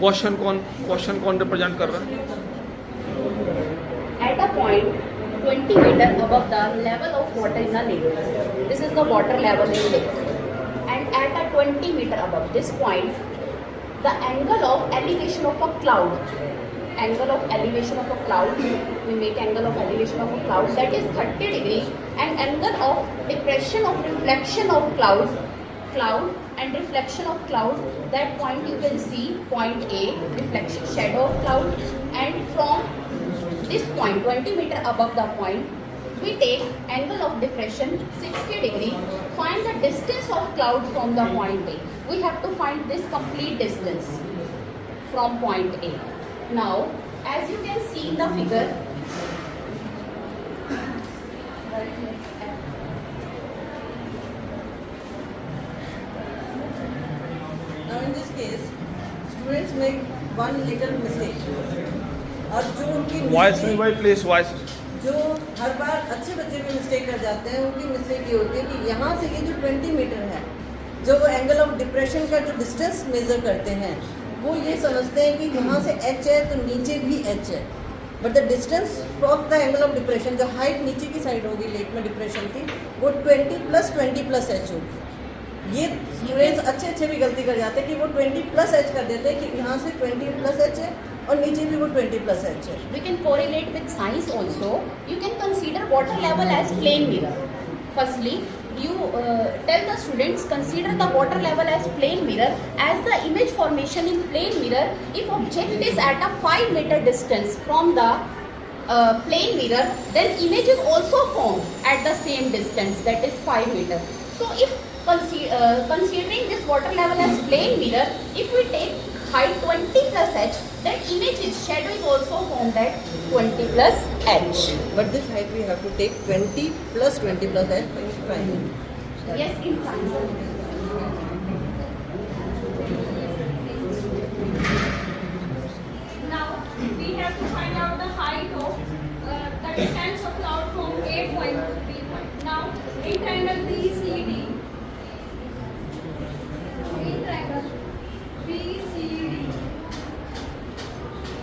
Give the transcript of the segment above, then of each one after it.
Question कौन represent कर रहा है? At a point 20 meter above the level of water in a lake. This is the water level in lake. And at a 20 meter above this point, the angle of elevation of a cloud, we make angle of elevation of a cloud, that is 30 degree, and angle of depression of reflection of cloud and reflection of cloud, that point you can see point A, reflection shadow of cloud. And from this point 20 meter above the point, we take angle of depression 60 degree, find the distance of cloud from the point A. We have to find this complete distance from point A. Now, as you can see in the figure, now in this case, students make one little mistake. और जो उनकी voice नहीं भाई, please voice. जो हर बार अच्छे बच्चे भी mistake कर जाते हैं, उनकी मिस्टेक ये होती है कि यहाँ से ये जो 20 मीटर है, जो वो एंगल ऑफ डिप्रेशन का जो डिस्टेंस मेजर करते हैं, वो ये समझते हैं कि यहाँ से h है तो नीचे भी h है, but the distance of the angle of depression, जो हाइट नीचे की साइड होगी लेक में डिप्रेशन की, वो 20 + h होगी। ये स्टूडेंट्स अच्छे भी गलती कर जाते हैं कि वो 20 + h कर देते हैं कि यहाँ से 20 + h है और नीचे भी वो 20 + h है। we can correlate with science also. You can consider water level as plane mirror. Firstly, you tell the students, consider the water level as plane mirror. As the image formation in plane mirror, if object is at a 5 meter distance from the plane mirror, then image is also formed at the same distance, that is 5 meter. So if considering this water level as plane mirror, if we take height 20 + h, then image is shadow is also formed at 20 + h. But this height we have to take 20 + 20 + h in triangle. Yes, in triangle. Now we have to find out the height of the distance of cloud from A point to B point. Now in triangle BCD,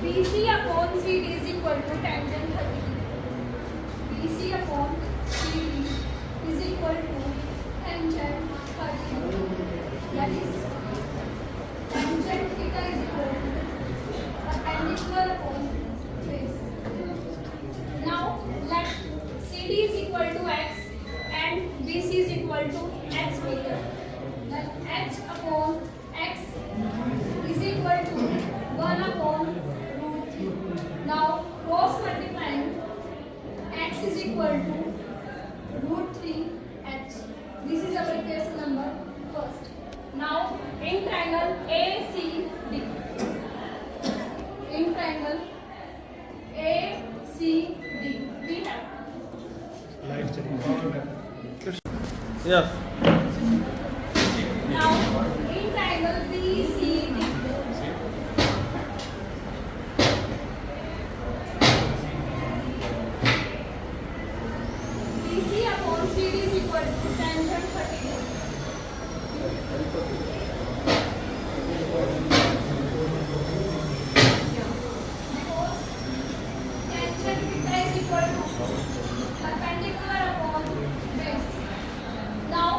BC upon CD is equal to tangent 30. BC upon CD is equal to tangent 30. That is tangent theta is equal to perpendicular upon base. Now let CD is equal to x and BC is equal to x meter. Then h upon x is equal to 1 upon √3. Now cross multiplying, x is equal to √3h. This is our equation number first. Now in triangle ACD, in triangle ACD we have yes. now in triangle BCD, BC upon CD is equal to tangent 30. Because tangent theta is equal to perpendicular upon base. Now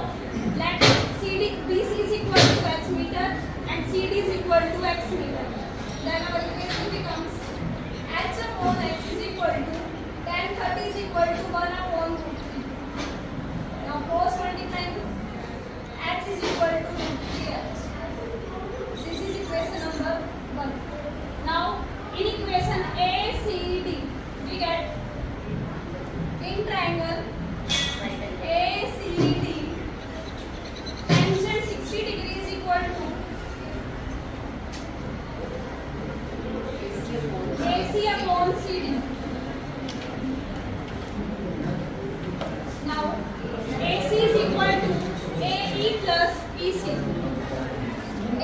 let BC is equal to x meter and CD is equal to x meter. Then our equation becomes h upon x is equal to tan 30 is equal to 1 upon √3. Now cross multiplying, h is equal to √3h. This is equation number 1. Now in equation ACD we get in triangle ACD, tangent 60 degree is equal to AC upon CD. Now AC is equal to AE plus EC.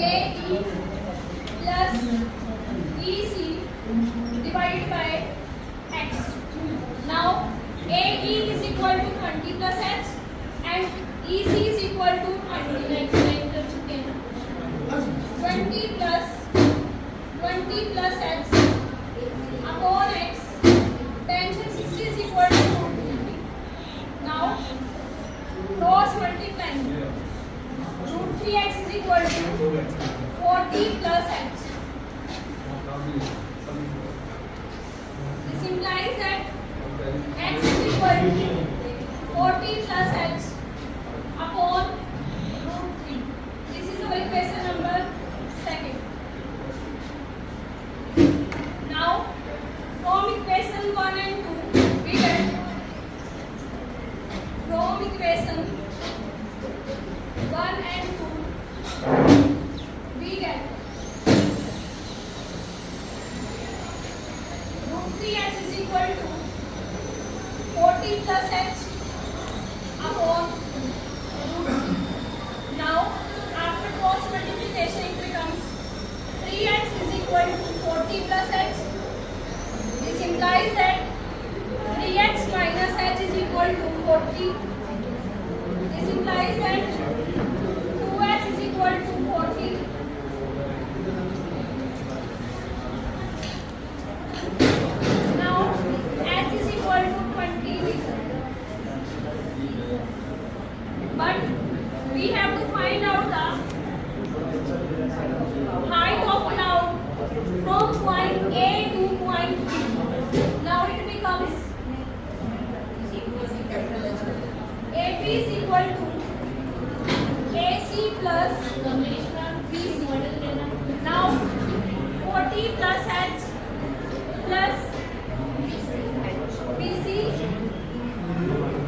AE plus EC divided by x. Now AE is equal to 20 plus h and EC is equal to 20 plus 20 plus x upon x. Tangent 60 is equal to root 3. Now cross multiplying. Root 3x is equal to 40 plus x. This implies that x is equal to 40 plus x upon root 3. This is our equation number 2. Now from equation 1 and 2 we get from equation 1 and 2 we get root 3x is equal to 40 plus x upon root 3. Now after cross multiplication it becomes 3x is equal to 40 plus x. This implies that 3x minus h is equal to 40. This implies that 2x is equal to 40. Now h is equal to 20 meter. But we have to find out the height of cloud from point A to point B. Now it becomes AP is equal to AC plus BC. Now 40 plus H plus BC,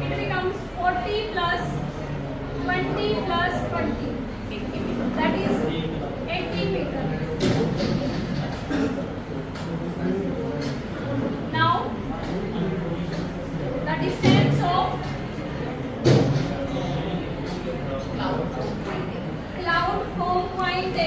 it becomes 40 plus 20 plus 20. That is 80 meter. Now the distance of cloud from point A